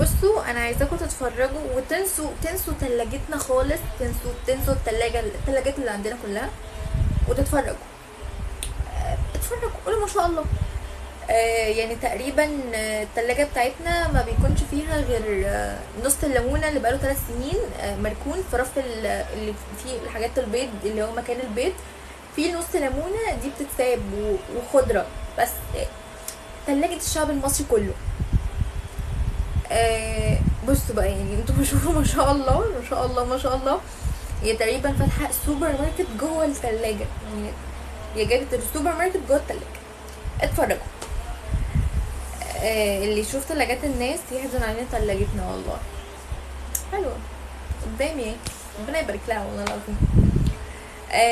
بصوا انا عايزاكم تتفرجوا تنسوا تلاجتنا خالص، تنسوا التلاجات اللي عندنا كلها وتتفرجوا. اتفرجوا قولوا ما شاء الله. يعني تقريبا التلاجة بتاعتنا ما بيكونش فيها غير نص الليمونة اللي بقاله 3 سنين مركون في رف اللي فيه الحاجات البيض اللي هو مكان البيض، في نص ليمونة دي بتتساب وخضرة بس. تلاجة الشعب المصري كله. بصوا بقى يعني انتوا بشوفوا ما شاء الله ما شاء الله ما شاء الله. هي تقريبا فاتحة سوبر ماركت جوه التلاجة، يعني هي جابت السوبر ماركت جوه التلاجة. اتفرجوا. اللي يشوف تلاجات الناس يحزن علينا تلاجتنا والله. حلوة قدامي ايه، ربنا يبارك لها والله العظيم.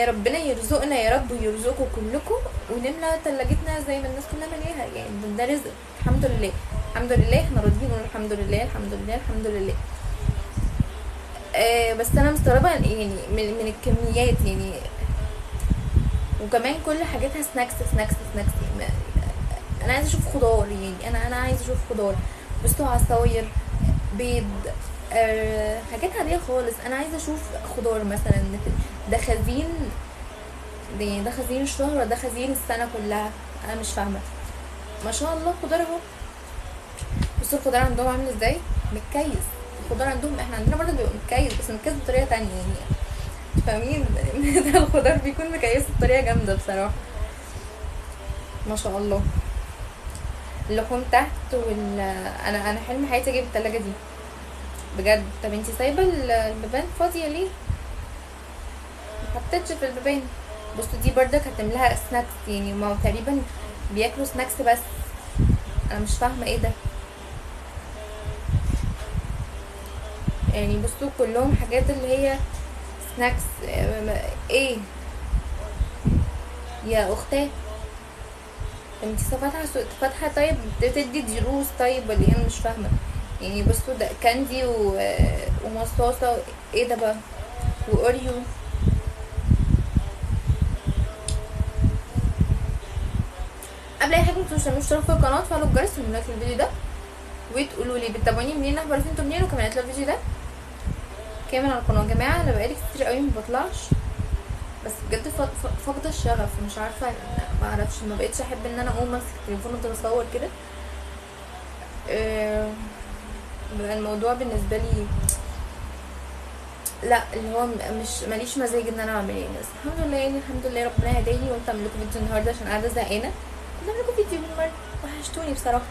ربنا يرزقنا يا رب ويرزقكم كلكم ونملى تلاجتنا زي ما الناس كلها مليها، يعني ده رزق. الحمد لله الحمد لله، احنا راضيين نقول الحمد لله الحمد لله الحمد لله. بس انا مستغربه يعني من الكميات يعني، وكمان كل حاجاتها سناكس سناكس سناكس. انا عايزه اشوف خضار، يعني انا عايزه اشوف خضار. بصوا عصاير، بيض، حاجات عاديه خالص. انا عايزه اشوف خضار مثلا. ده خزين، ده خزين الشهر ولا ده خزين السنه كلها؟ انا مش فاهمه. ما شاء الله خضار اهو. بصوا الخضار عندهم عامل ازاي، متكيس. الخضار عندهم، احنا عندنا برضه بيبقى متكيس بس متكيس بطريقه تانية يعني، فاهمين؟ ده الخضار بيكون مكيس بطريقه جامده بصراحه ما شاء الله. اللحوم تحت انا حلم حياتي اجيب التلاجة دي بجد. طب انتي سايبه البيبان فاضيه ليه؟ محطتش في البيبان. بصوا دي بردك هتملاها سناكس، يعني ما تقريبا بياكلوا سناكس بس. انا مش فاهمه ايه ده يعني. بصوا كلهم حاجات اللي هي سناكس. ايه يا اختاه، انتي فاتحه طيب بتدي دروس طيب ولا ايه؟ انا مش فاهمه يعني. بصوا ده كاندي ومصاصه. ايه ده بقى؟ واوريو. قبل اي حاجه متنسوش تعملوا اشتراك في القناه وتفعلوا الجرس للمنات الفيديو ده، وتقولوا لي بتتابعوني منين، اخبار انتوا منين، وكمان هتلاقوا الفيديو ده كامل على القناه. يا جماعه انا بقالي كتير قوي مبطلعش، بس بجد فاقده الشغف. مش عارفه، ما اعرفش، ما بقتش احب ان انا اقوم امسك التليفون وافضل اصور كده. بقى الموضوع بالنسبه لي لا، اللي هو مش ماليش مزاج ان انا اعمل يعني. بس الحمد لله يعني، الحمد لله ربنا هداني وقلت اعمل لكم فيديو النهارده عشان قاعده زهقانه. قلت اعمل لكم فيديو بالمره، وحشتوني بصراحه.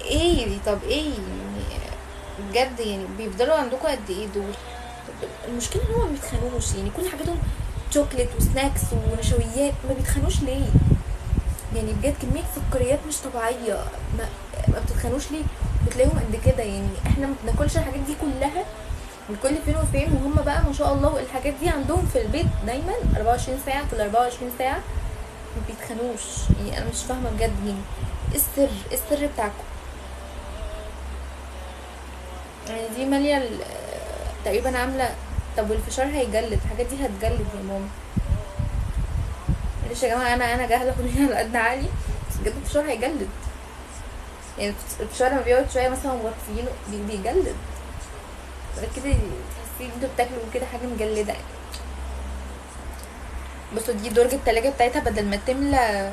ايه طب ايه يعني بجد، يعني بيفضلوا عندكم قد ايه دول؟ المشكله ان هم ما بيتخانوش، يعني كل حاجاتهم شوكليت وسناكس ونشويات، ما بيتخانوش ليه؟ يعني بجد كميه سكريات مش طبيعيه. ما, ما بتتخانوش ليه؟ بتلاقيهم قد كده. يعني احنا ما بناكلش الحاجات دي كلها من كل فين وفين، وهم بقى ما شاء الله الحاجات دي عندهم في البيت دايما 24 ساعه، كل 24 ساعه. ما بيتخانوش يعني. انا مش فاهمه بجد يعني ايه السر، ايه السر بتاعكم يعني؟ دي ماليه تقريبا عامله. طب والفشار هيجلد، الحاجات دي هتجلد يا ماما. معلش يا جماعه، انا جاهله كلنا على قد عقلي، بس بجد الفشار هيجلد. يعني الفشار لما بيقعد شويه مثلا مغطيينه بيجلد كده، تحسي انتوا بتاكلوا كده حاجه مجلده يعني. بصوا دي درجه التلاجة بتاعتها، بدل ما تملى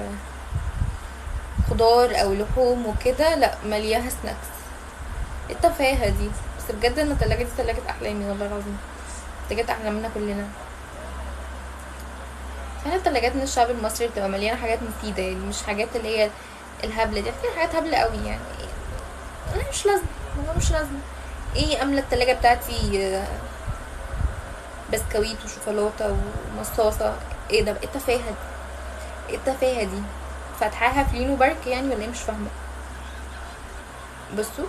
خضار او لحوم وكده، لا ملياها سناكس. ايه التفاهه دي؟ بس بجد ان التلاجة دي تلاجة احلامي والله العظيم، تلاجة احلامنا كلنا. احنا تلاجاتنا الشعب المصري بتبقى مليانه حاجات مفيده يعني، مش حاجات اللي هي الهبله دي. في حاجات هبله قوي يعني، انا مش لازم، والله مش لازم. ايه املى التلاجة بتاعتي بسكويت وشوكولاته ومصاصه؟ ايه ده؟ ايه التفاهه دي؟ ايه التفاهه دي؟ فاتحاها فلين وبرك يعني ولا ايه؟ مش فاهمه. بصوا